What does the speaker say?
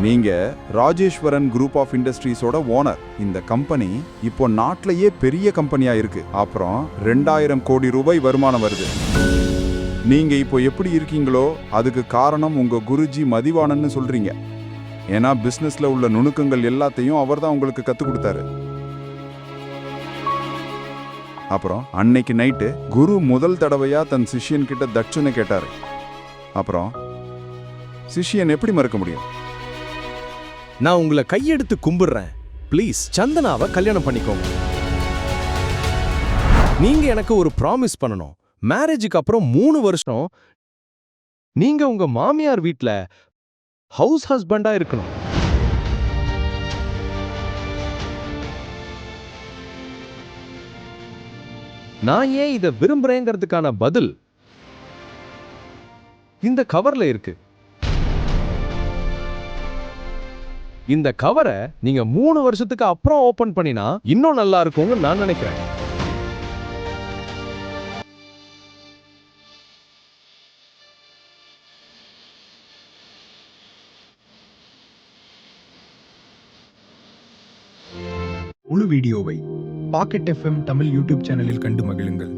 நீங்க Rajeswaran group of இண்டஸ்ட்ரீஸோட owner. இந்த company இப்போ நாட்டிலேயே பெரிய கம்பெனியா இருக்கு. அப்புறம் 2000 கோடி ரூபாய் வருமானம் வருது. நீங்க இப்போ எப்படி இருக்கீங்களோ அதுக்கு காரணம் உங்க குருஜி மதிவாணன்னு சொல்றீங்க. ஏன்னா பிசினஸ்ல உள்ள நுணுக்கங்கள் எல்லாத்தையும் அவர்தான் உங்களுக்கு கத்து கொடுத்தாரு. அப்புறம் அன்னைக்கு நைட்டு குரு முதல் தடவையா தன் சிஷ்யன் கிட்ட தட்சணை கேட்டாரு. அப்புறம் சிஷ்யன் எப்படி மறுக்க முடியும்? நான் உங்களை கையெடுத்து கும்பிடுறேன், ப்ளீஸ் சந்தனாவை கல்யாணம் பண்ணிக்கோங்க. நீங்க எனக்கு ஒரு ப்ராமிஸ் பண்ணணும். மேரேஜுக்கு அப்புறம் 3 வருஷம் நீங்க உங்க மாமியார் வீட்ல ஹவுஸ் ஹஸ்பண்டா இருக்கணும். நான் ஏன் இதை விரும்புறேங்கிறதுக்கான பதில் இந்த கவர்ல இருக்கு. இந்த கவரை நீங்க 3 வருஷத்துக்கு அப்புறம் ஓபன் பண்ணினா இன்னும் நல்லா இருக்கும்னு நான் நினைக்கிறேன். முழு வீடியோவை பாக்கெட் FM தமிழ் யூடியூப் சேனலில் கண்டு மகிழுங்கள்.